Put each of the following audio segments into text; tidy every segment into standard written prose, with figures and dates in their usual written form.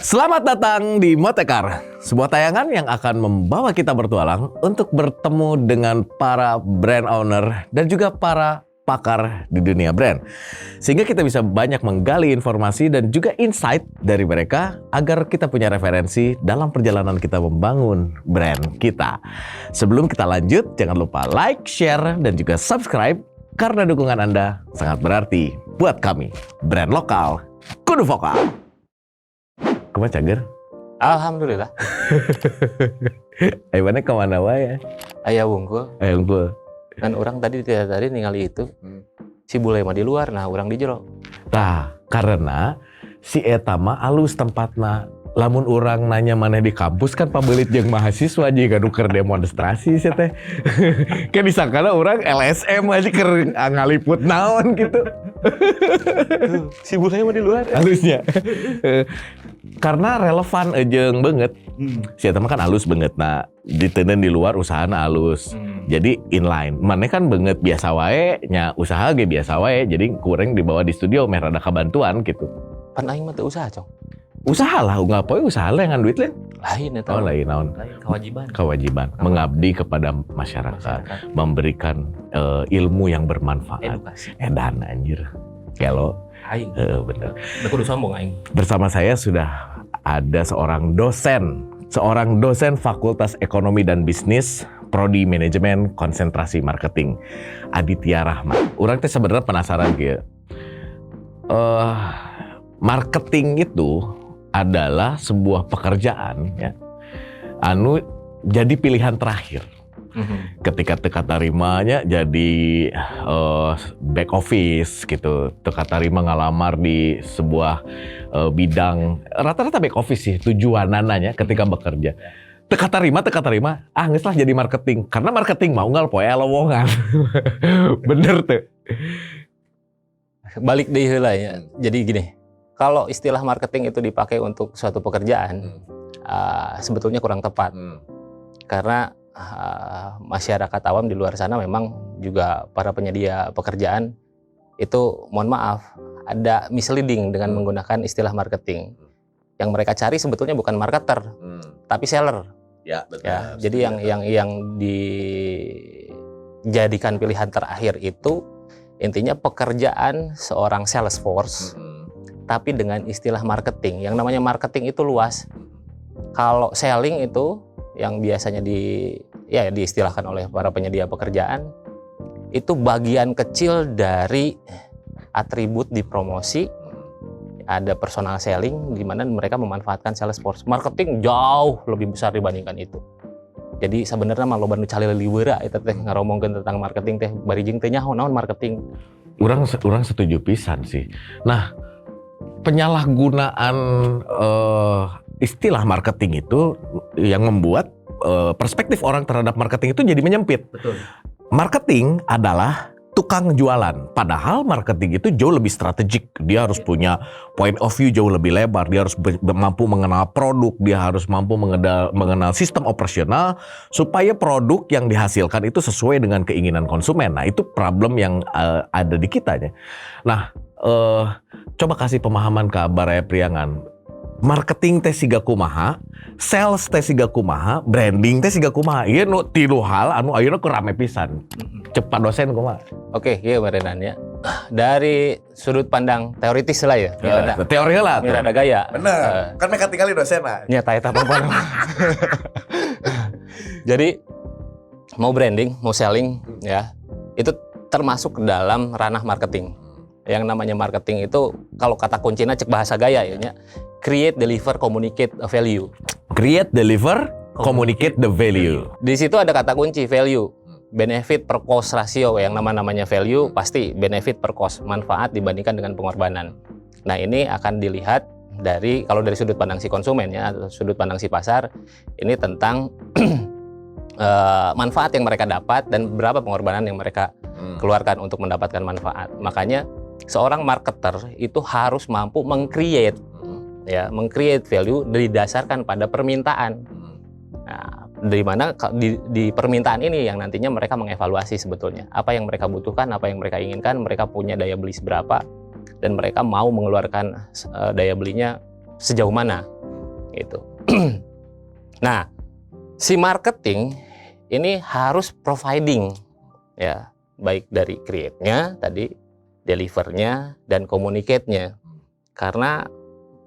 Selamat datang di Motekar, sebuah tayangan yang akan membawa kita bertualang untuk bertemu dengan para brand owner dan juga para pakar di dunia brand. Sehingga kita bisa banyak menggali informasi dan juga insight dari mereka agar kita punya referensi dalam perjalanan kita membangun brand kita. Sebelum kita lanjut, jangan lupa like, share, dan juga subscribe karena dukungan Anda sangat berarti buat kami, brand lokal kudu vokal. Kumaha cager? Alhamdulillah. Ayo mana kemana wae? Aya wungkul. Ayo unggul. Dan orang tadi ningali itu. Si bule mah di luar, nah orang di jero. Nah, karena si eta mah alus tempatna. Lamun orang nanya mana di kampus kan pambelit jeung mahasiswa juga nuker demonstrasi sih teh. Kan disangkana orang LSM aja keur ngaliput naon gitu. Si bule mah di luar. Halusnya. Karena relevan jeung banget. Si eta mah kan halus banget. Nah, diteuneun di luar usahana halus. Jadi inline. Maneh kan banget biasa wae nya usaha ge biasa wae. Jadi kurang dibawa di studio meh rada kabantuan gitu. Pan aing mah teu usaha, Cong. Usaha lah, nggak poe usaha lah yang duit lain. Lain eta. Oh lain naon. Lain kewajiban. Kewajiban mengabdi kepada masyarakat. Memberikan ilmu yang bermanfaat. Edukasi. Edan anjir. Kelo. Aing. Bener. Da kudu sombong aing. Bersama saya sudah ada seorang dosen Fakultas Ekonomi dan Bisnis, Prodi Manajemen Konsentrasi Marketing, Aditya Rahmat. Urang teh sebenarnya penasaran gitu. Marketing itu adalah sebuah pekerjaan ya, anu jadi pilihan terakhir. Ketika teka tarimanya jadi back office gitu, teka tarima ngalamar di sebuah bidang rata-rata back office sih tujuanannya ketika bekerja. Teka tarima, geus lah jadi marketing karena marketing mah unggal poe lowongan. Bener tuh. Balik deui heula ya. Jadi gini, kalau istilah marketing itu dipakai untuk suatu pekerjaan, sebetulnya kurang tepat. Karena masyarakat awam di luar sana memang juga para penyedia pekerjaan itu, mohon maaf, ada misleading dengan menggunakan istilah marketing. Yang mereka cari sebetulnya bukan marketer, tapi seller. Ya, betul. Ya, jadi yang dijadikan pilihan terakhir itu intinya pekerjaan seorang sales force, tapi dengan istilah marketing. Yang namanya marketing itu luas. Kalau selling itu yang biasanya diistilahkan oleh para penyedia pekerjaan, itu bagian kecil dari atribut di promosi. Ada personal selling di mana mereka memanfaatkan sales force. Marketing jauh lebih besar dibandingkan itu. Jadi sebenarnya mah loba nu calil liweura eta teh ngaromongkeun tentang marketing teh bari jeung teu nyaho naon marketing. Urang setuju pisan sih. Nah, penyalahgunaan istilah marketing itu yang membuat perspektif orang terhadap marketing itu jadi menyempit. Betul. Marketing adalah tukang jualan, padahal marketing itu jauh lebih strategik. Dia harus punya point of view jauh lebih lebar. Dia harus mampu mengenal produk, dia harus mampu mengenal sistem operasional supaya produk yang dihasilkan itu sesuai dengan keinginan konsumen. Nah, itu problem yang ada di kitanya. Nah, coba kasih pemahaman ke Baraya Priangan. Marketing teh siga kumaha, sales teh siga kumaha, branding teh siga kumaha. Ieu nu tilu hal anu ayeuna keur rame pisan. Cepat dosen kumaha? Oke, ieu barenan ya. Dari sudut pandang teoritis lah ya. Teori lah. Mirada gaya. Bener. Kan mereka tinggali dosen lah. Nyata eta apa. Jadi mau branding, mau selling ya, itu termasuk ke dalam ranah marketing. Yang namanya marketing itu kalau kata kuncinya cek bahasa gaya ya, create, deliver, communicate a value. Create, deliver, communicate the value. Di situ ada kata kunci value. Benefit per cost ratio, yang namanya value pasti benefit per cost, manfaat dibandingkan dengan pengorbanan. Nah, ini akan dilihat dari kalau dari sudut pandang si konsumen ya, atau sudut pandang si pasar, ini tentang manfaat yang mereka dapat dan berapa pengorbanan yang mereka keluarkan untuk mendapatkan manfaat. Makanya seorang marketer itu harus mampu meng-create value didasarkan pada permintaan. Nah, dari mana di permintaan ini yang nantinya mereka mengevaluasi sebetulnya apa yang mereka butuhkan, apa yang mereka inginkan, mereka punya daya beli seberapa, dan mereka mau mengeluarkan daya belinya sejauh mana. gitu. Nah, si marketing ini harus providing ya, baik dari create-nya tadi, deliver-nya, dan communicate-nya. Karena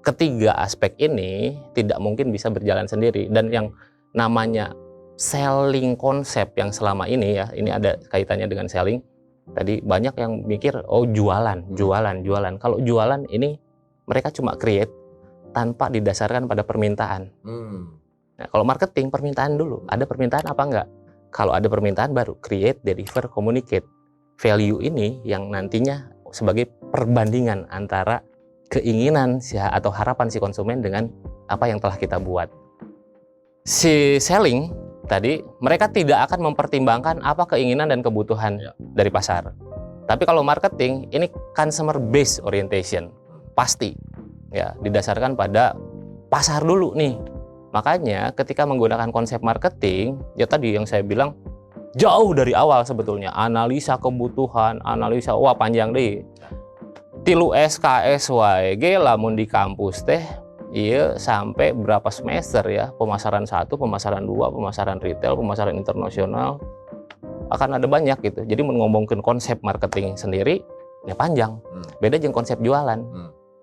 ketiga aspek ini tidak mungkin bisa berjalan sendiri, dan yang namanya selling konsep yang selama ini ya, ini ada kaitannya dengan selling. Tadi banyak yang mikir oh jualan. Kalau jualan ini mereka cuma create tanpa didasarkan pada permintaan. Nah, kalau marketing permintaan dulu, ada permintaan apa enggak? Kalau ada permintaan baru create, deliver, communicate. Value ini yang nantinya sebagai perbandingan antara keinginan atau harapan si konsumen dengan apa yang telah kita buat. Si selling tadi, mereka tidak akan mempertimbangkan apa keinginan dan kebutuhan dari pasar. Tapi kalau marketing, ini consumer based orientation. Pasti ya, didasarkan pada pasar dulu nih. Makanya ketika menggunakan konsep marketing, ya tadi yang saya bilang, jauh dari awal sebetulnya. Analisa kebutuhan, analisa, wah panjang deh. Tilu SKS WG lamun di kampus teh, iya sampai berapa semester ya, pemasaran 1, pemasaran 2, pemasaran retail, pemasaran internasional, akan ada banyak gitu. Jadi ngomongin konsep marketing sendiri ya panjang. Beda jeung konsep jualan.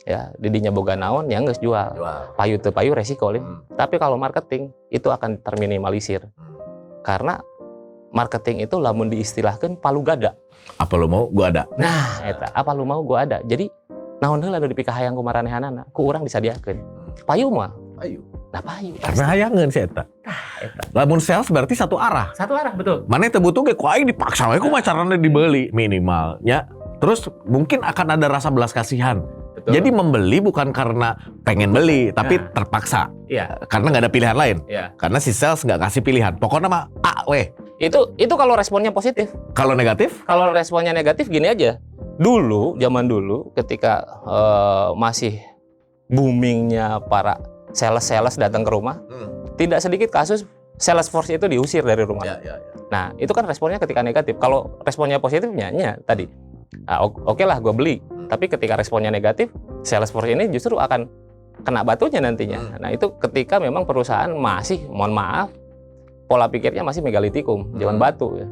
Ya, didinya boga naon ya geus jual. Payu teu payu resiko lin. Tapi kalau marketing itu akan terminimalisir. Karena marketing itu lamun diistilahkeun palu gada. Apa lu mau gua ada. Nah, eta apa lu mau gua ada. Jadi naon heula nu dipikahayang ku maranehanana, ku urang disadiakeun. Payu mah. Payu. Nah, payu. Karena hayangeun si eta. Eta. Lamun sales berarti satu arah. Satu arah betul. Mana teu butuh ge ku aing dipaksa we ku mah carana dibeli minimal nya. Terus mungkin akan ada rasa belas kasihan. Betul. Jadi membeli bukan karena pengen beli, tapi terpaksa. Iya. Karena nggak ada pilihan lain. Iya. Karena si sales nggak kasih pilihan. Pokoknya mah A weh. Itu kalau responnya positif. Kalau negatif? Kalau responnya negatif gini aja. Dulu, zaman dulu ketika masih boomingnya para sales datang ke rumah, tidak sedikit kasus sales force itu diusir dari rumah. Nah, itu kan responnya ketika negatif. Kalau responnya positifnya tadi, oke lah gue beli. Tapi ketika responnya negatif, sales force ini justru akan kena batunya nantinya. Nah, itu ketika memang perusahaan masih, mohon maaf, pola pikirnya masih megalitikum, jangan batu ya.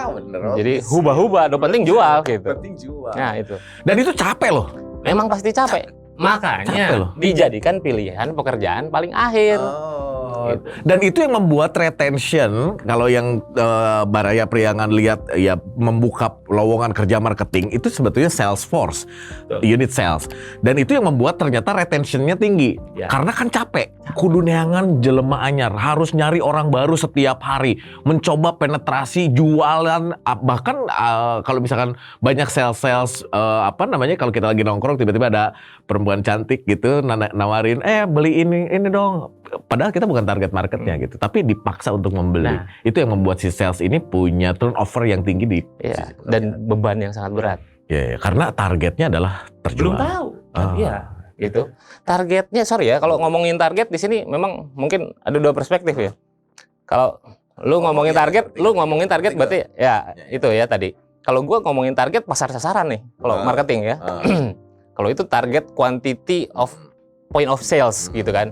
Bener. Jadi hubah-hubah, penting jual gitu. Penting jual. Nah, itu. Dan itu capek loh. Memang pasti capek. Makanya Capek loh. dijadikan pilihan pekerjaan paling akhir. Gitu. Dan itu yang membuat retention, kalau yang Baraya Priangan lihat ya membuka lowongan kerja marketing itu sebetulnya sales force, unit sales. Dan itu yang membuat ternyata retentionnya tinggi. Ya. Karena kan capek. Kudu neangan jelema anyar, harus nyari orang baru setiap hari, mencoba penetrasi jualan, bahkan kalau misalkan banyak sales apa namanya, kalau kita lagi nongkrong tiba-tiba ada perempuan cantik gitu nawarin beli ini dong. Padahal kita bukan target marketnya gitu, tapi dipaksa untuk membeli. Nah, itu yang membuat si sales ini punya turnover yang tinggi di dan beban yang sangat berat. Ya, karena targetnya adalah terjual. Belum tahu. Iya, gitu. Targetnya, sorry ya, kalau ngomongin target di sini memang mungkin ada dua perspektif ya. Kalau lu ngomongin target, berarti ya itu ya tadi. Kalau gua ngomongin target pasar sasaran nih, kalau marketing ya. Kalau itu target quantity of point of sales gitu kan.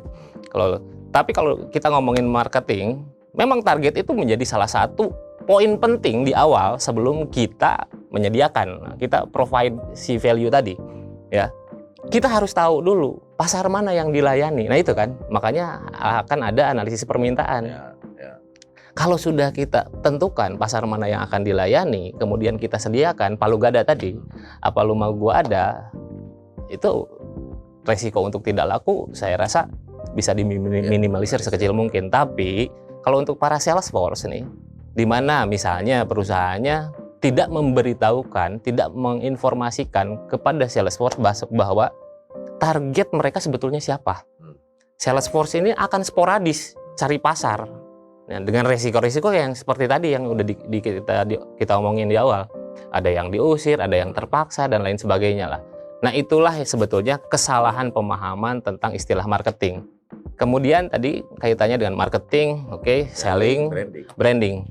Tapi kalau kita ngomongin marketing, memang target itu menjadi salah satu poin penting di awal sebelum kita menyediakan, kita provide si value tadi, ya. Kita harus tahu dulu pasar mana yang dilayani. Nah itu kan, makanya akan ada analisis permintaan. Kalau sudah kita tentukan pasar mana yang akan dilayani, kemudian kita sediakan palu gada tadi, apa lu mau gua ada, itu resiko untuk tidak laku, saya rasa bisa diminimalisir sekecil mungkin. Tapi kalau untuk para sales force nih, di mana misalnya perusahaannya tidak memberitahukan, tidak menginformasikan kepada sales force bahwa target mereka sebetulnya siapa. Sales force ini akan sporadis cari pasar. Nah, dengan resiko-resiko yang seperti tadi yang udah kita omongin di awal. Ada yang diusir, ada yang terpaksa dan lain sebagainya lah. Nah, itulah sebetulnya kesalahan pemahaman tentang istilah marketing. Kemudian tadi kaitannya dengan marketing, selling, branding.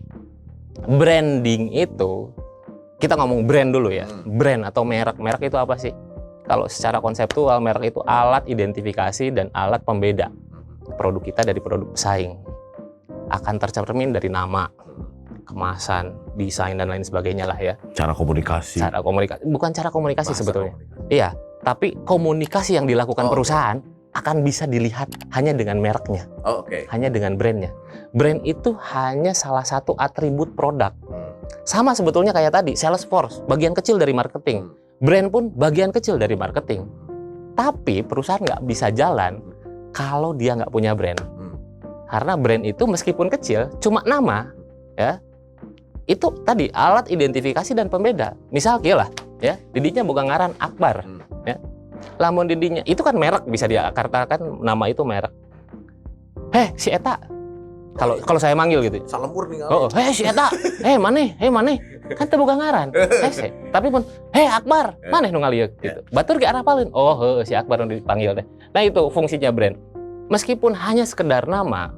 Branding itu, kita ngomong brand dulu ya. Brand atau merek. Merek itu apa sih? kalau secara konseptual merek itu alat identifikasi dan alat pembeda produk kita dari produk pesaing. Akan tercermin dari nama, kemasan, desain dan lain sebagainya lah ya. Cara komunikasi. Cara komunikasi, bukan cara komunikasi Bahasa sebetulnya. komunikasi. Iya, tapi komunikasi yang dilakukan Oh, perusahaan akan bisa dilihat hanya dengan mereknya, Oh, oke. hanya dengan brandnya. Brand itu hanya salah satu atribut produk. Sama sebetulnya kayak tadi, sales force, bagian kecil dari marketing. Brand pun bagian kecil dari marketing. Tapi perusahaan nggak bisa jalan kalau dia nggak punya brand. Karena brand itu meskipun kecil, cuma nama, ya, itu tadi alat identifikasi dan pembeda. Misal lah, ya, didinya bukan ngaran Akbar, ya. Lamun didinya itu kan merek, bisa dia katakan nama itu merek. Si Eta. Kalau saya manggil gitu. Salam murni kali. Oh, si Eta. Maneh. Kan teu boga ngaran. Tapi pun, Akbar, maneh nu ngalieu gitu. Batur ge arapalin. Oh, si Akbar nu dipanggil teh. Nah, itu fungsinya brand. Meskipun hanya sekedar nama,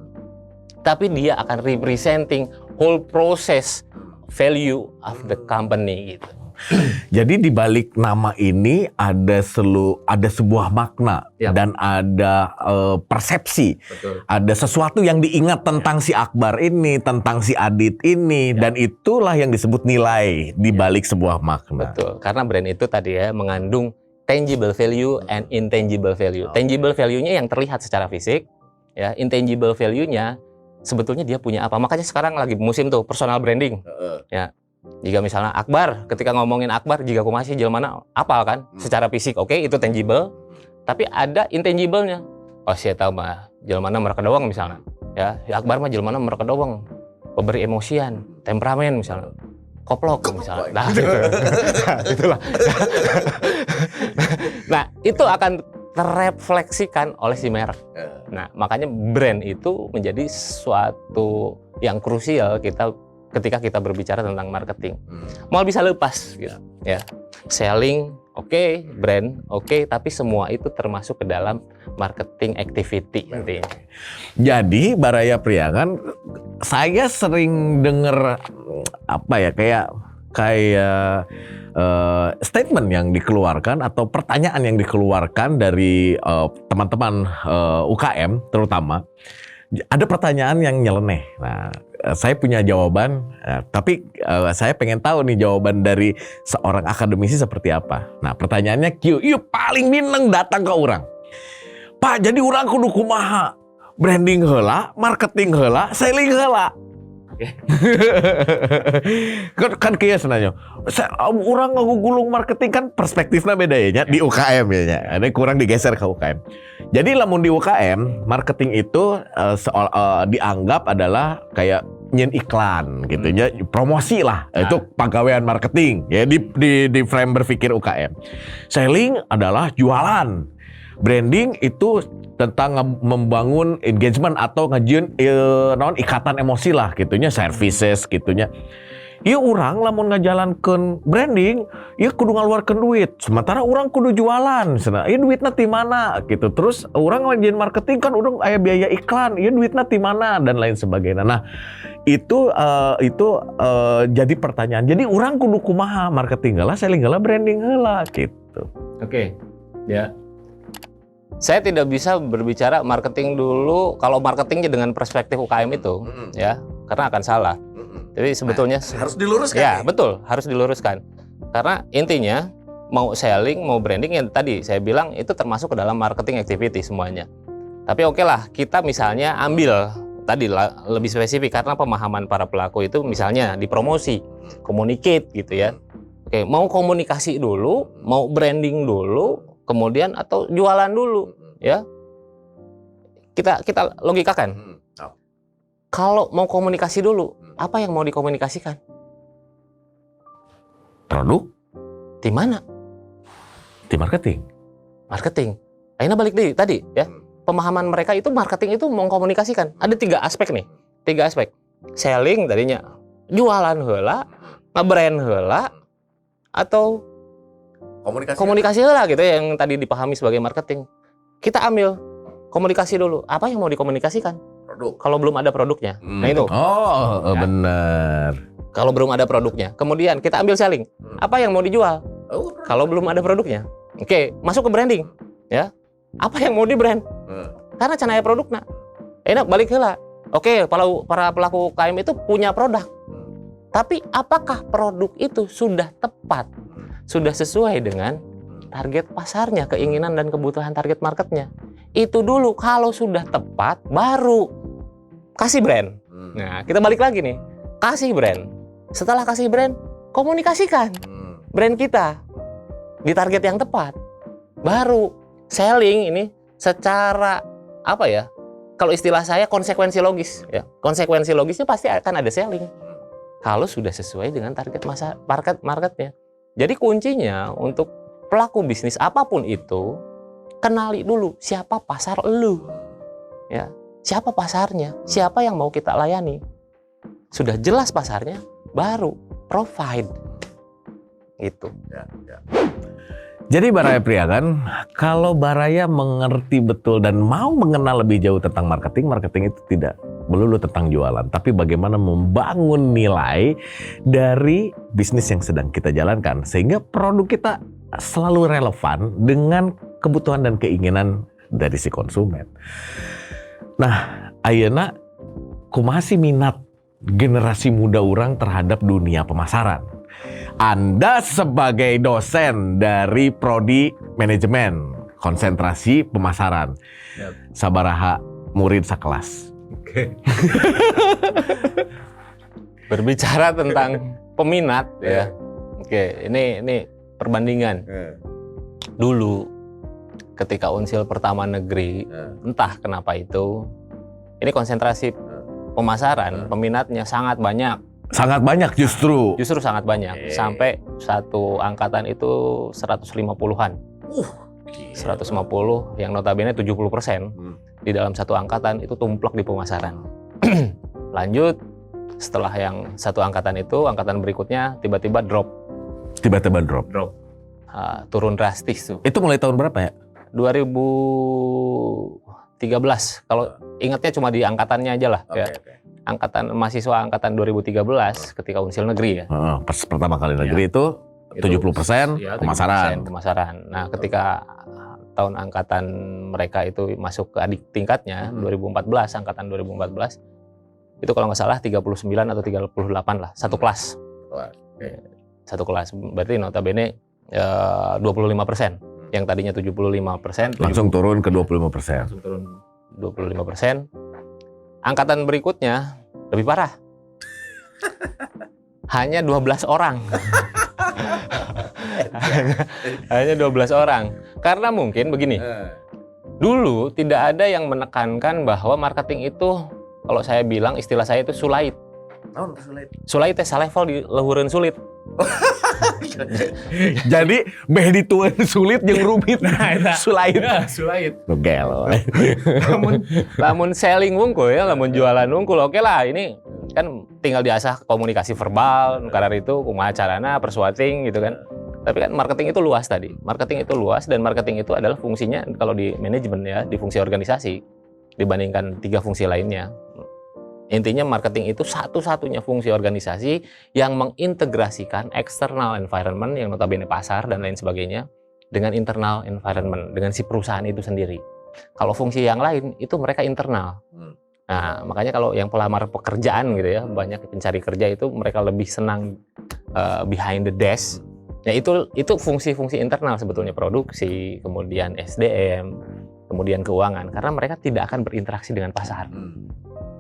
tapi dia akan representing whole process value of the company gitu. Jadi di balik nama ini ada sebuah makna dan ada persepsi. Betul. Ada sesuatu yang diingat tentang si Akbar ini, tentang si Adit ini, dan itulah yang disebut nilai di balik sebuah makna. Betul. Karena brand itu tadi ya mengandung tangible value and intangible value. Tangible value-nya yang terlihat secara fisik, ya. Intangible value-nya sebetulnya dia punya apa. Makanya sekarang lagi musim tuh personal branding. Ya. Jika misalnya Akbar, ketika ngomongin Akbar, jika aku masih jelmana apal kan, secara fisik, oke, itu tangible. Tapi ada intangible-nya. Oh, saya tahu mah, jelmana mereka doang misalnya. Ya, Akbar mah jelmana mereka doang. Pemberi emosian, temperamen misalnya. Koplok misalnya. Nah, itulah. Nah, itu akan terrefleksikan oleh si merek. Nah, makanya brand itu menjadi suatu yang krusial ketika kita berbicara tentang marketing. Mau bisa lepas gitu, ya. Selling oke, brand oke, tapi semua itu termasuk ke dalam marketing activity intinya. Jadi Baraya Priangan, saya sering dengar kayak statement yang dikeluarkan atau pertanyaan yang dikeluarkan dari teman-teman UKM terutama. Ada pertanyaan yang nyeleneh. Nah, saya punya jawaban, tapi saya pengen tahu nih jawaban dari seorang akademisi seperti apa. Nah, pertanyaannya paling mineng datang ke orang. Pak, jadi orang kudu kumaha? Branding heula, marketing heula, selling heula. Kan kieu sebenarnya. Orang ngagugulung marketing kan perspektifnya beda ya di UKM ya. Ada kurang digeser ke UKM. Jadi lamun di UKM, marketing itu dianggap adalah kayak nyen iklan gitu ya, promosi lah. Itu pegawaian marketing ya di frame berpikir UKM. Selling adalah jualan. Branding itu tentang membangun engagement atau ngajieun ikatan emosi lah gitunya, services gitunya. Ieu urang lamun ngajalankeun branding, ieu kudu ngaluarkeun duit. Sementara urang kudu jualan. Cenah, ieu duitna ti mana gitu. Terus urang ngajieun marketing kan urang aya biaya iklan, ieu duitna ti mana dan lain sebagainya. Nah, itu jadi pertanyaan. Jadi urang kudu kumaha, marketing heula, selling heula, branding heula gitu. Oke. Ya. Saya tidak bisa berbicara marketing dulu kalau marketingnya dengan perspektif UKM itu, ya, karena akan salah. Jadi sebetulnya harus diluruskan. Ya, betul, harus diluruskan. Karena intinya mau selling, mau branding yang tadi saya bilang itu termasuk ke dalam marketing activity semuanya. Tapi oke lah, kita misalnya ambil tadi lebih spesifik karena pemahaman para pelaku itu misalnya di promosi, communicate gitu ya. Oke, mau komunikasi dulu, mau branding dulu, kemudian atau jualan dulu, ya. Kita logikakan. Kalau mau komunikasi dulu, apa yang mau dikomunikasikan? Produk? Di mana? Di marketing. Marketing. Akhirnya balik tadi ya. Pemahaman mereka itu marketing itu mengkomunikasikan. Ada 3 aspek nih. 3 aspek. Selling tadinya. Jualan heula, nge-brand heula, atau komunikasi heula gitu yang tadi dipahami sebagai marketing. Kita ambil komunikasi dulu. Apa yang mau dikomunikasikan? Produk. Kalau belum ada produknya. Nah itu. Oh, benar. Kalau belum ada produknya. Kemudian kita ambil selling. Apa yang mau dijual? Kalau belum ada produknya. Oke, masuk ke branding, ya. Apa yang mau di brand? Karena cenaya produkna. Enak balik heula. Oke, para pelaku UKM itu punya produk. Tapi apakah produk itu sudah tepat? Sudah sesuai dengan target pasarnya, keinginan dan kebutuhan target marketnya? Itu dulu, kalau sudah tepat baru kasih brand. Nah, kita balik lagi nih. Kasih brand. Setelah kasih brand, komunikasikan brand kita di target yang tepat. Baru selling ini secara apa ya? Kalau istilah saya konsekuensi logis ya. Konsekuensi logisnya pasti akan ada selling. Kalau sudah sesuai dengan target marketnya. Jadi kuncinya untuk pelaku bisnis apapun itu, kenali dulu siapa pasar elu. Ya, siapa pasarnya? Siapa yang mau kita layani? Sudah jelas pasarnya, baru provide. Gitu. Jadi Baraya Priagan, kalau Baraya mengerti betul dan mau mengenal lebih jauh tentang marketing, marketing itu tidak melulu tentang jualan, tapi bagaimana membangun nilai dari bisnis yang sedang kita jalankan sehingga produk kita selalu relevan dengan kebutuhan dan keinginan dari si konsumen. Nah, ayeuna kumaha sih minat generasi muda orang terhadap dunia pemasaran? Anda sebagai dosen dari Prodi Manajemen Konsentrasi Pemasaran, sabaraha murid sakelas? Berbicara tentang peminat ya. Oke, ini perbandingan. Dulu ketika Unsil pertama negeri, entah kenapa itu, ini konsentrasi pemasaran, peminatnya sangat banyak. Sangat banyak justru. Justru sangat banyak. Sampai satu angkatan itu 150-an. 150 yang notabene 70% di dalam satu angkatan itu tumplek di pemasaran. Lanjut, setelah yang satu angkatan itu, angkatan berikutnya tiba-tiba drop. Tiba-tiba drop. Turun drastis tuh. Itu mulai tahun berapa ya? 2013. Kalau ingatnya cuma di angkatannya aja lah. Ya. Angkatan mahasiswa angkatan 2013 ketika Unsil negeri ya. Pas pertama kali negeri itu 70% pemasaran. Pemasaran. Nah, ketika tahun angkatan mereka itu masuk ke adik tingkatnya 2014, angkatan 2014 itu kalau nggak salah 39 atau 38 lah, satu kelas. Satu kelas. Berarti notabene 25%. Yang tadinya 75% langsung turun ke 25%. Langsung turun 25%. Angkatan berikutnya lebih parah. Hanya 12 orang. Hanya 12 orang. Karena mungkin begini. Dulu tidak ada yang menekankan bahwa marketing itu, kalau saya bilang istilah saya itu sulait. Sulait teh level di lehureun sulit. Jadi beh ditueun sulit jeung rumit. Sulait. Sulait. Gel. Lamun selling wungkul ya, lamun jualan wungkul oke lah. Ini kan tinggal diasah komunikasi verbal, karena itu kumaha carana persuading gitu kan. Tapi kan marketing itu luas tadi. Marketing itu luas dan marketing itu adalah fungsinya kalau di manajemen ya, di fungsi organisasi dibandingkan 3 fungsi lainnya. Intinya marketing itu satu-satunya fungsi organisasi yang mengintegrasikan external environment yang notabene pasar dan lain sebagainya dengan internal environment, dengan si perusahaan itu sendiri. Kalau fungsi yang lain itu mereka internal. Nah, makanya kalau yang pelamar pekerjaan gitu ya, banyak pencari kerja itu mereka lebih senang behind the desk. Nah, itu fungsi-fungsi internal sebetulnya, produksi, kemudian SDM, kemudian keuangan, karena mereka tidak akan berinteraksi dengan pasar.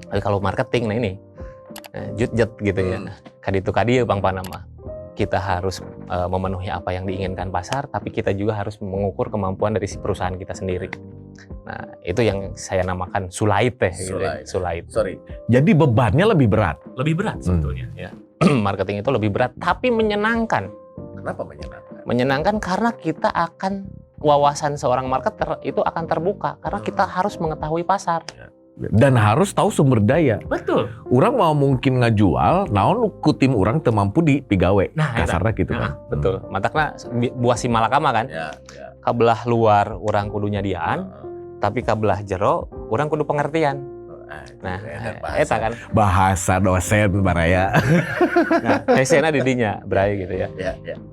Tapi kalau marketing, nah ini jut-jut gitu ya, kaditu-kadieu Bang Panama. Kita harus memenuhi apa yang diinginkan pasar, tapi kita juga harus mengukur kemampuan dari si perusahaan kita sendiri. Nah, itu yang saya namakan sulait teh. Sulait. Sorry. Jadi bebannya lebih berat. Lebih berat sebetulnya. Ya. Marketing itu lebih berat, tapi menyenangkan. Kenapa menyenangkan? Menyenangkan karena kita akan, wawasan seorang marketer itu akan terbuka karena kita harus mengetahui pasar. Dan harus tahu sumber daya. Betul. Orang mau mungkin ngajual, naon ku tim orang teu mampu dipigawe. Nah, kasarna gitu kan. Betul. Matakna buah si malakama kan. Kabelah luar orang kudu nyadiaan, tapi kabelah jero orang kudu pengertian. Nah, eta kan bahasa dosen Baraya. Nah, esena didinya, Bray gitu ya.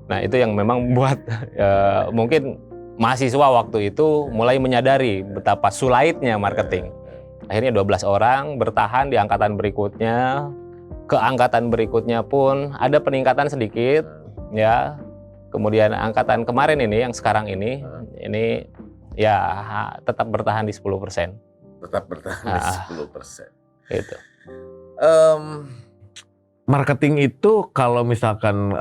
Nah, itu yang memang buat mungkin mahasiswa waktu itu mulai menyadari betapa sulitnya marketing. Akhirnya 12 orang bertahan di angkatan berikutnya. Ke angkatan berikutnya pun ada peningkatan sedikit, ya. Kemudian angkatan kemarin ini, yang sekarang ini ya tetap bertahan di 10%. Tetap bertahan di 10%. Itu. Marketing itu kalau misalkan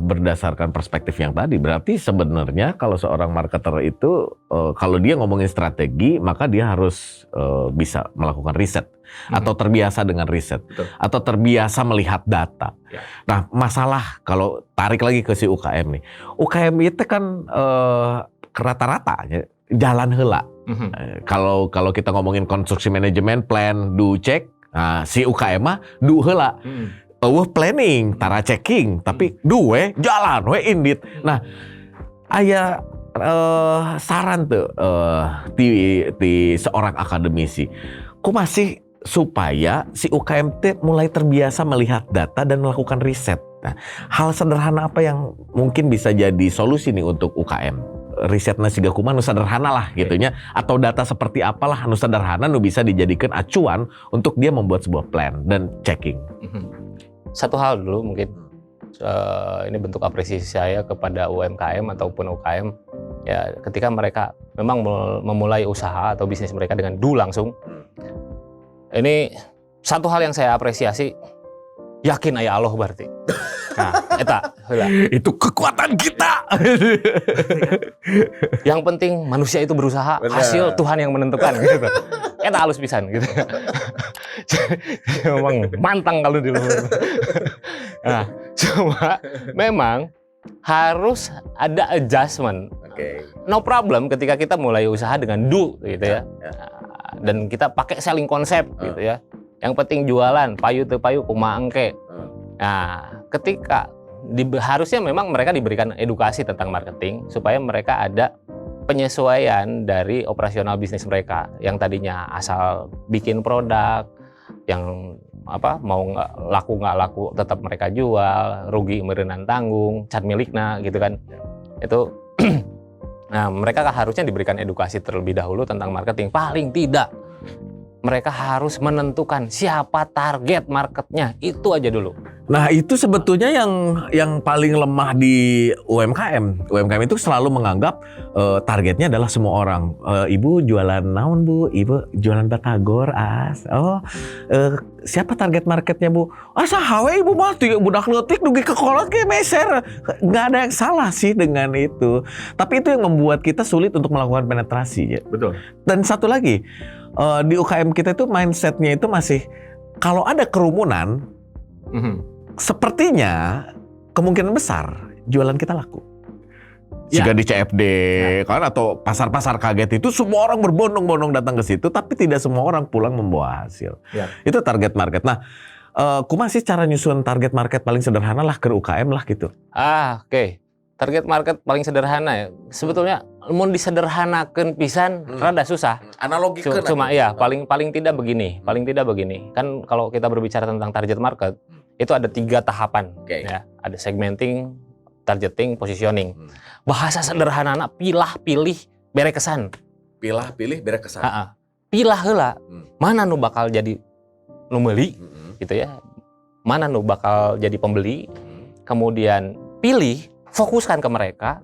berdasarkan perspektif yang tadi, berarti sebenarnya kalau seorang marketer itu kalau dia ngomongin strategi, maka dia harus bisa melakukan riset atau terbiasa dengan riset. Betul. Atau terbiasa melihat data. Ya. Nah, masalah kalau tarik lagi ke si UKM nih, UKM itu kan rata-rata jalan heula. Kalau kita ngomongin konstruksi manajemen plan, do check, nah, si UKM mah do heula. Planning, tara checking, tapi duwe jalan, we indit. Nah, aya saran tuh di seorang akademisi, ku masih supaya si UKM mulai terbiasa melihat data dan melakukan riset. Nah, hal sederhana apa yang mungkin bisa jadi solusi nih untuk UKM? Risetnya siga kumaha nu sederhana lah gitunya, atau data seperti apalah nu sederhana nu bisa dijadikan acuan untuk dia membuat sebuah plan dan checking. Satu hal dulu mungkin ini bentuk apresiasi saya kepada UMKM ataupun UKM, ya ketika mereka memang memulai usaha atau bisnis mereka dengan langsung. Ini satu hal yang saya apresiasi, yakin aya Allah berarti. Nah, eta heula. Itu kekuatan kita. Yang penting manusia itu berusaha, hasil Tuhan yang menentukan gitu. Eta halus pisan gitu. Memang mantang kalau di luar. Nah, cuma memang harus ada adjustment. No problem ketika kita mulai usaha dengan do gitu ya. Dan kita pakai selling konsep gitu ya. Yang penting jualan, payu teu payu kumaha engke. Nah, ketika harusnya memang mereka diberikan edukasi tentang marketing supaya mereka ada penyesuaian dari operasional bisnis mereka yang tadinya asal bikin produk yang mau nggak laku tetap mereka jual, rugi meureunnan tanggung, can milikna gitu kan. Itu nah, mereka harusnya diberikan edukasi terlebih dahulu tentang marketing. Paling tidak mereka harus menentukan siapa target marketnya, itu aja dulu. Nah, itu sebetulnya yang paling lemah di UMKM. UMKM itu selalu menganggap targetnya adalah semua orang. Ibu jualan naon, Bu? Ibu jualan batagor, as. Siapa target marketnya, Bu? Asa hawe ibu mah budak leutik dugi ke kolot ge meser. Nggak ada yang salah sih dengan itu. Tapi itu yang membuat kita sulit untuk melakukan penetrasi ya. Betul. Dan satu lagi, di UKM kita itu mindsetnya itu masih kalau ada kerumunan, sepertinya kemungkinan besar jualan kita laku. Jika di CFD kan atau pasar-pasar kaget itu semua orang berbondong-bondong datang ke situ, tapi tidak semua orang pulang membawa hasil. Itu target market. Nah, kumaha sih cara nyusun target market paling sederhana lah ke UKM lah gitu. Oke. Target market paling sederhana ya. Sebetulnya mau disederhanakan pisan rada susah. Analogikan. Cuma ya paling tidak begini, Kan kalau kita berbicara tentang target market itu ada 3 tahapan ya. Ada segmenting, targeting, positioning. Bahasa sederhanana pilah-pilih bere kesan. Pilah-pilih bere kesan. Pilah heula. Mana nu bakal jadi nu meuli gitu ya. Mana nu bakal jadi pembeli. Kemudian pilih, fokuskan ke mereka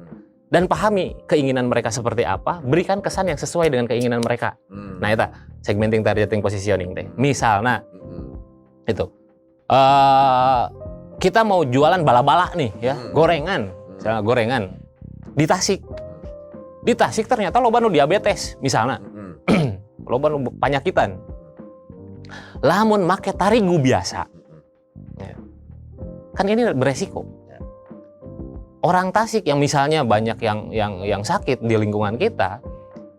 dan pahami keinginan mereka seperti apa, berikan kesan yang sesuai dengan keinginan mereka. Nah, itu segmenting, targeting, positioning teh. Misalnya itu kita mau jualan bala-bala nih ya, gorengan, misalnya gorengan di Tasik. Di Tasik ternyata loba nu diabetes misalnya. Loba nu panyakitan. Lamun make tarigu biasa. Ya. Kan ini beresiko. Orang Tasik yang misalnya banyak yang sakit di lingkungan kita,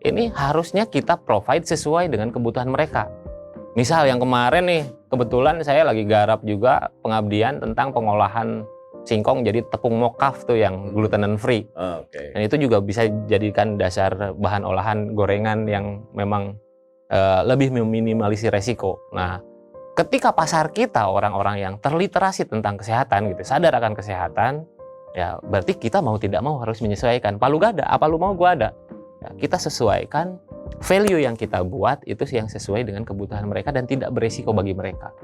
ini harusnya kita provide sesuai dengan kebutuhan mereka. Misal yang kemarin nih, kebetulan saya lagi garap juga pengabdian tentang pengolahan singkong jadi tepung mokaf tuh yang gluten free. Dan itu juga bisa jadikan dasar bahan olahan gorengan yang memang lebih meminimalisir resiko. Nah, ketika pasar kita orang-orang yang terliterasi tentang kesehatan gitu, sadar akan kesehatan, Ya berarti kita mau tidak mau harus menyesuaikan. Apa lu gak ada, apa lu mau gua ada. Ya, kita sesuaikan value yang kita buat itu yang sesuai dengan kebutuhan mereka dan tidak beresiko bagi mereka.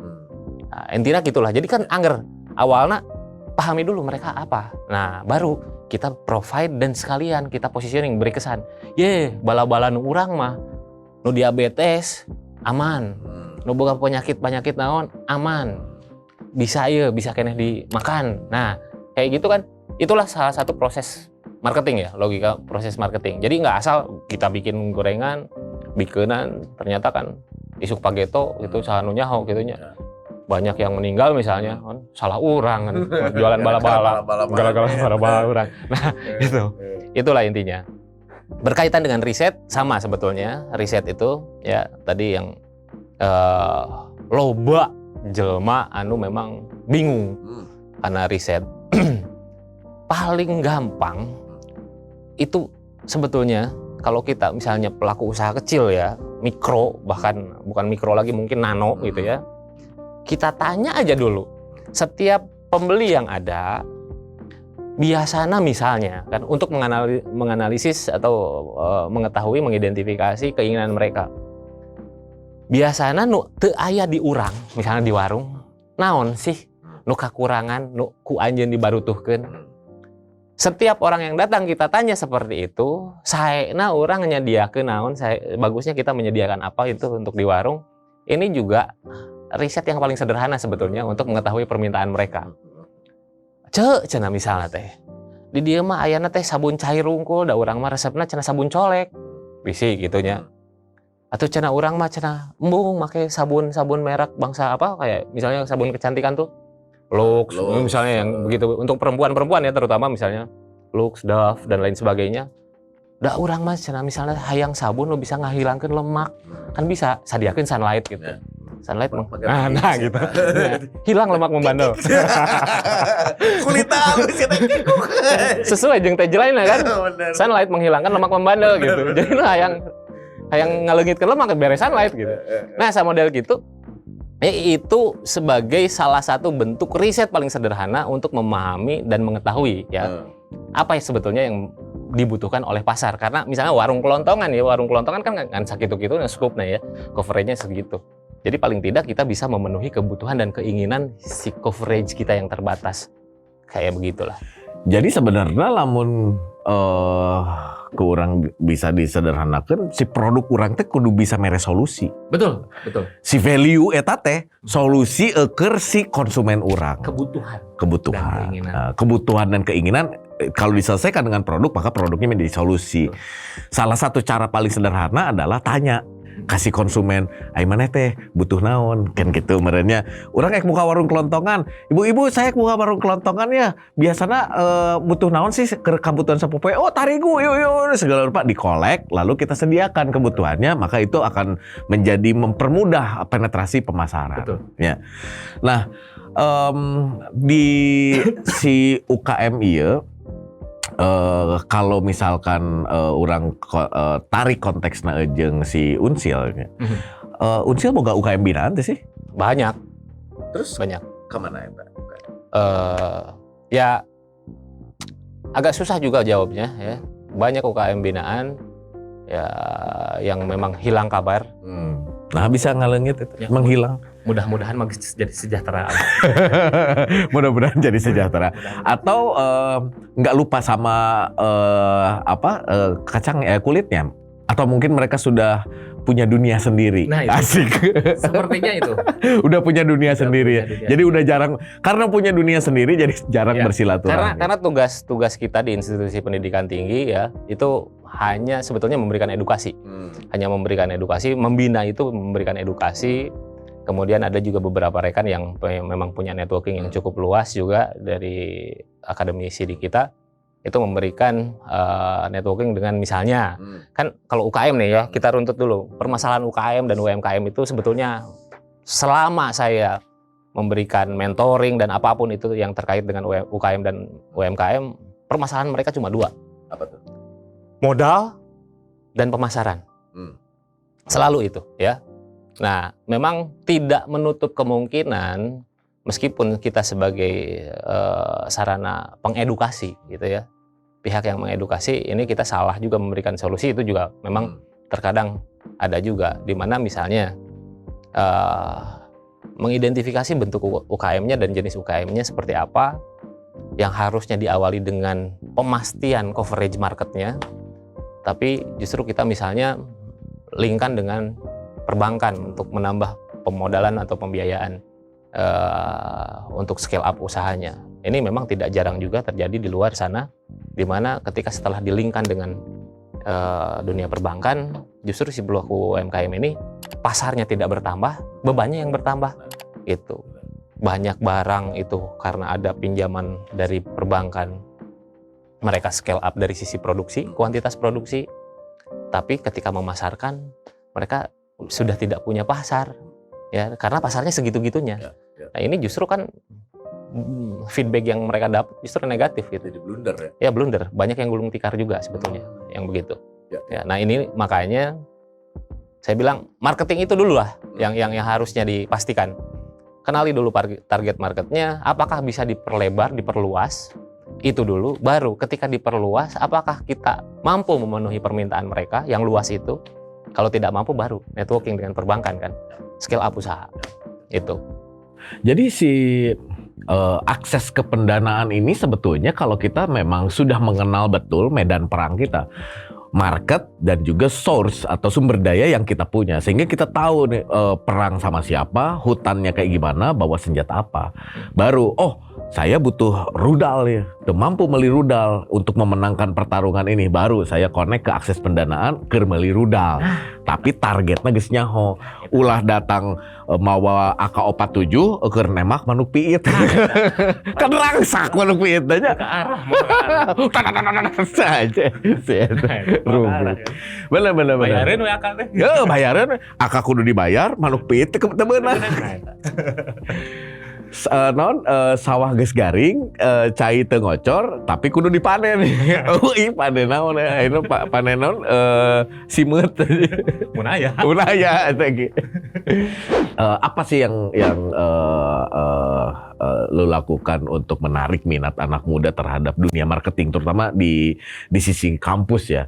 Nah, intinya gitulah. Jadi kan angger awalnya pahami dulu mereka apa. Nah baru kita provide dan sekalian kita positioning beri kesan. Bala-bala nu urang mah nu diabetes aman. Nu boga penyakit naon aman. Bisa keneh dimakan. Nah kayak gitu kan. Itulah salah satu proses marketing ya, logika proses marketing. Jadi nggak asal kita bikin gorengan, bikenan, ternyata kan isuk pageto itu sahanu nyaho gitu nya. Banyak yang meninggal misalnya, kan salah orang kan, jualan bala-bala, gara-gara bala-bala orang. Nah itulah intinya. Berkaitan dengan riset sama sebetulnya, riset itu ya tadi yang loba jelema anu memang bingung karena riset. Paling gampang itu sebetulnya kalau kita misalnya pelaku usaha kecil ya, mikro, bahkan bukan mikro lagi mungkin nano gitu ya, kita tanya aja dulu setiap pembeli yang ada biasanya misalnya kan untuk menganalisis atau mengetahui mengidentifikasi keinginan mereka. Biasanya nu teu aya di urang misalnya di warung naon sih nu kakurangan nu ku anjeun dibarutuhkeun. Setiap orang yang datang kita tanya seperti itu, saena orang nyediakeun naon, bagusnya kita menyediakan apa itu untuk di warung. Ini juga riset yang paling sederhana sebetulnya untuk mengetahui permintaan mereka. Cenah misalnya teh. Di dieu mah ayana teh sabun cair rungkul, da urang mah resepna cenah sabun colek. Bisi gitunya. Atau cenah urang mah cenah embung make sabun merek bangsa apa kayak misalnya sabun kecantikan tuh. Lux, misalnya yang begitu untuk perempuan ya terutama misalnya Lux, Dove dan lain sebagainya. Da urang mah cenah misalnya hayang sabun lo bisa ngahilangkeun lemak. Kan bisa sadiakeun Sunlight gitu. Ya. Sunlight nah gitu. Nah, hilang lemak membandel. Kulit halus ya sesuai jeung teh lainna kan. Sunlight menghilangkan lemak membandel gitu. Jadi lu hayang ngaleungitkeun lemak beres Sunlight gitu. Nah, sama model gitu itu sebagai salah satu bentuk riset paling sederhana untuk memahami dan mengetahui ya apa yang sebetulnya yang dibutuhkan oleh pasar. Karena misalnya warung kelontongan kan sakitu-kitu scope-nya ya, coverage-nya segitu. Jadi paling tidak kita bisa memenuhi kebutuhan dan keinginan si coverage kita yang terbatas. Kayak begitulah. Jadi sebenarnya lamun ke urang bisa disederhanakan, si produk urang teh kudu bisa mere solusi. Betul. Si value eta teh solusi keur si konsumen urang. Kebutuhan dan keinginan kalau diselesaikan dengan produk maka produknya menjadi solusi. Salah satu cara paling sederhana adalah tanya. Kasih konsumen, ai maneh teh butuh naon kan gitu merenya. Urang ek buka warung kelontongan. Ibu-ibu saya buka warung kelontongan ya. Biasana butuh naon sih ke kebutuhan sapopoe. Oh, tarigu yuk segala rupa dikolek lalu kita sediakan kebutuhannya, maka itu akan menjadi mempermudah penetrasi pemasaran. Betul. Ya. Nah, di si UKM ieu kalau misalkan orang tarik konteksna jeung si Unsil, Unsil boga UKM binaan teh sih? Banyak. Terus banyak. Kemana ya Pak? Ya agak susah juga jawabnya ya. Banyak UKM binaan ya yang memang hilang kabar. Nah bisa ngaleungit itu, ya, menghilang. Mudah-mudahan jadi sejahtera. Mudah-mudahan jadi sejahtera. Atau nggak lupa sama kacang kulitnya. Atau mungkin mereka sudah punya dunia sendiri. Nah, itu. Asik. Sepertinya itu. Udah punya dunia sendiri. Jadi udah jarang, karena punya dunia sendiri jadi jarang bersilaturahmi. Karena tugas kita di institusi pendidikan tinggi ya itu hanya sebetulnya memberikan edukasi. Hanya memberikan edukasi, membina itu memberikan edukasi. Kemudian ada juga beberapa rekan yang memang punya networking yang cukup luas juga dari akademisi di kita. Itu memberikan networking dengan misalnya kan kalau UKM nih ya kita runtut dulu permasalahan UKM dan UMKM itu sebetulnya selama saya memberikan mentoring dan apapun itu yang terkait dengan UKM dan UMKM permasalahan mereka cuma dua. Apa tuh? Modal dan pemasaran. Selalu itu ya. Nah memang tidak menutup kemungkinan meskipun kita sebagai sarana pengedukasi gitu ya, pihak yang mengedukasi, ini kita salah juga memberikan solusi, itu juga memang terkadang ada juga, di mana misalnya mengidentifikasi bentuk UKM-nya dan jenis UKM-nya seperti apa, yang harusnya diawali dengan pemastian coverage marketnya, tapi justru kita misalnya linkkan dengan perbankan untuk menambah pemodalan atau pembiayaan untuk scale up usahanya. Ini memang tidak jarang juga terjadi di luar sana, di mana ketika setelah dilingkan dengan dunia perbankan, justru si pelaku UMKM ini pasarnya tidak bertambah, bebannya yang bertambah. Gitu. Banyak barang itu karena ada pinjaman dari perbankan, mereka scale up dari sisi produksi, kuantitas produksi, tapi ketika memasarkan mereka sudah tidak punya pasar, ya, karena pasarnya segitu-gitunya. Nah, ini justru kan feedback yang mereka dapat justru negatif gitu. Jadi blunder ya? Ya blunder, banyak yang gulung tikar juga sebetulnya yang begitu. Ya, nah ini makanya saya bilang marketing itu dulu lah yang harusnya dipastikan. Kenali dulu target marketnya, apakah bisa diperlebar, diperluas, itu dulu. Baru ketika diperluas, apakah kita mampu memenuhi permintaan mereka yang luas itu. Kalau tidak mampu, baru networking dengan perbankan kan, scale up usaha itu. Jadi si akses ke pendanaan ini sebetulnya kalau kita memang sudah mengenal betul medan perang kita, market dan juga source atau sumber daya yang kita punya, sehingga kita tahu nih perang sama siapa, hutannya kayak gimana, bawa senjata apa. Baru saya butuh rudal ya, mampu meli rudal untuk memenangkan pertarungan ini, baru saya connect ke akses pendanaan ke meli rudal. Tapi targetnya geus nyaho, ulah datang mawa AK-47 keur nembak manuk piit. Kan rangsak manuk piit aja. Ke arah saja. Rumput. Bener. bayarin we akang teh. Ya, bayaran AK kudu dibayar, manuk piit teh beunang. Sawah geus garing, cai teu ngocor, tapi kudu dipanen. Ih, panen naon ya? Ayeuna panen naon? Simeut. Munaya. Unaya eta ge. Apa sih yang lo lakukan untuk menarik minat anak muda terhadap dunia marketing, terutama di sisi kampus ya?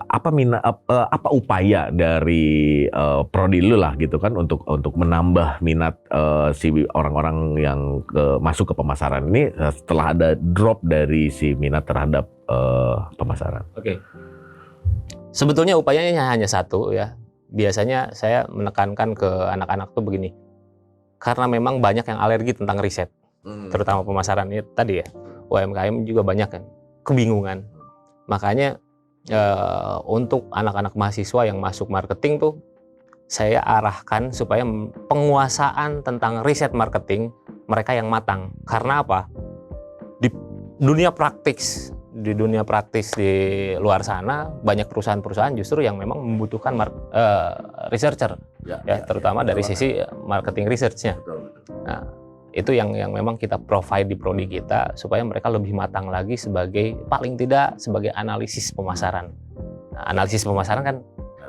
Apa upaya dari prodi lu lah gitu kan untuk menambah minat si orang-orang yang masuk ke pemasaran ini setelah ada drop dari si minat terhadap pemasaran? Oke. Sebetulnya upayanya hanya satu ya. Biasanya saya menekankan ke anak-anak tuh begini. Karena memang banyak yang alergi tentang riset, terutama pemasaran ini tadi ya. UMKM juga banyak kan kebingungan. Makanya untuk anak-anak mahasiswa yang masuk marketing tuh saya arahkan supaya penguasaan tentang riset marketing mereka yang matang. Karena apa? Di dunia praktis di luar sana banyak perusahaan-perusahaan justru yang memang membutuhkan researcher ya, terutama dari sisi marketing research-nya. Nah, itu yang memang kita provide di prodi kita supaya mereka lebih matang lagi sebagai paling tidak sebagai analisis pemasaran. Nah, analisis pemasaran kan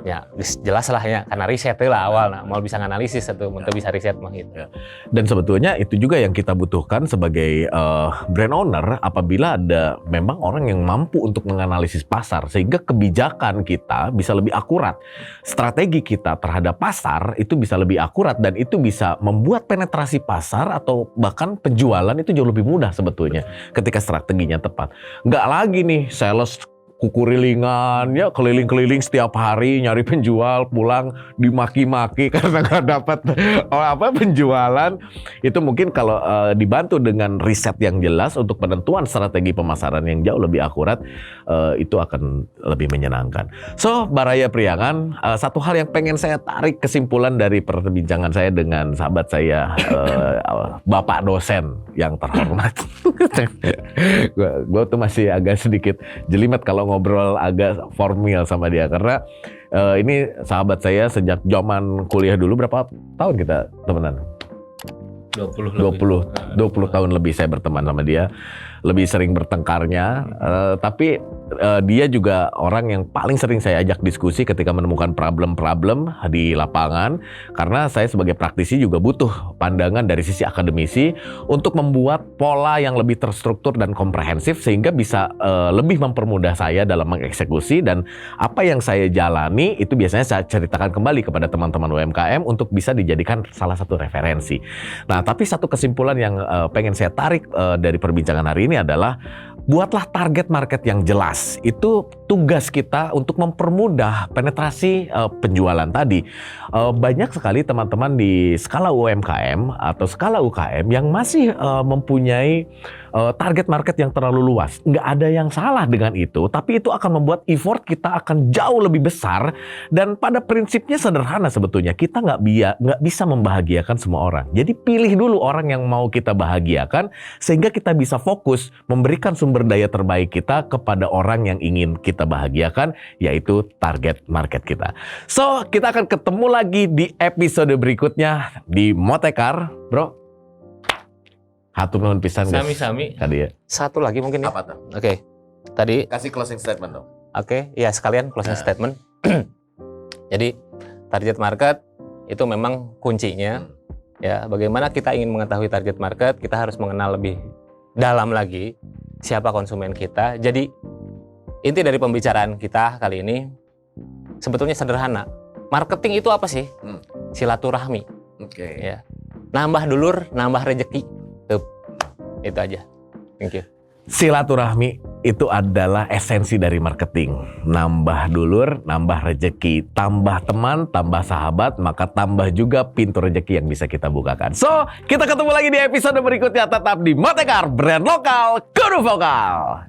ya jelas lah ya, karena riset lah awal, nah mau bisa analisis atau untuk bisa riset mah gitu. Dan sebetulnya itu juga yang kita butuhkan sebagai brand owner apabila ada memang orang yang mampu untuk menganalisis pasar sehingga kebijakan kita bisa lebih akurat, strategi kita terhadap pasar itu bisa lebih akurat dan itu bisa membuat penetrasi pasar atau bahkan penjualan itu jauh lebih mudah sebetulnya ketika strateginya tepat. Nggak lagi nih sales kukurilingan ya, keliling-keliling setiap hari nyari penjual, pulang dimaki-maki karena nggak dapat penjualan. Itu mungkin kalau dibantu dengan riset yang jelas untuk penentuan strategi pemasaran yang jauh lebih akurat, itu akan lebih menyenangkan. So, Baraya Priangan, satu hal yang pengen saya tarik kesimpulan dari perbincangan saya dengan sahabat saya, Bapak dosen yang terhormat. Gue tuh masih agak sedikit jelimet kalau ngobrol agak formal sama dia karena ini sahabat saya sejak zaman kuliah dulu. Berapa tahun kita temenan? 20 tahun lebih saya berteman sama dia, lebih sering bertengkarnya, tapi dia juga orang yang paling sering saya ajak diskusi ketika menemukan problem-problem di lapangan, karena saya sebagai praktisi juga butuh pandangan dari sisi akademisi untuk membuat pola yang lebih terstruktur dan komprehensif sehingga bisa lebih mempermudah saya dalam mengeksekusi, dan apa yang saya jalani itu biasanya saya ceritakan kembali kepada teman-teman UMKM untuk bisa dijadikan salah satu referensi. Nah, tapi satu kesimpulan yang pengen saya tarik dari perbincangan hari ini adalah buatlah target market yang jelas. Itu tugas kita untuk mempermudah penetrasi penjualan tadi. Banyak sekali teman-teman di skala UMKM atau skala UKM yang masih mempunyai target market yang terlalu luas. Nggak ada yang salah dengan itu, tapi itu akan membuat effort kita akan jauh lebih besar, dan pada prinsipnya sederhana sebetulnya. Kita nggak bisa membahagiakan semua orang. Jadi pilih dulu orang yang mau kita bahagiakan sehingga kita bisa fokus memberikan sumber daya terbaik kita kepada orang yang ingin kita bahagiakan, yaitu target market kita. So, kita akan ketemu lagi di episode berikutnya di Motekar, bro. Hatur nuhun pisan guys. Sami-sami. Tadi ya. Satu lagi mungkin ya. Apa tuh? Oke. Tadi Kasih closing statement dong. Oke, ya sekalian closing statement. Jadi target market itu memang kuncinya. Ya, bagaimana kita ingin mengetahui target market, kita harus mengenal lebih dalam lagi siapa konsumen kita. Jadi inti dari pembicaraan kita kali ini sebetulnya sederhana. Marketing itu apa sih? Silaturahmi. Oke. Ya. Nambah dulur, nambah rejeki. Tuh. Itu aja. Thank you. Silaturahmi itu adalah esensi dari marketing. Nambah dulur, nambah rejeki, tambah teman, tambah sahabat, maka tambah juga pintu rejeki yang bisa kita bukakan. So, kita ketemu lagi di episode berikutnya, tetap di Motekar, brand lokal, kudu vokal.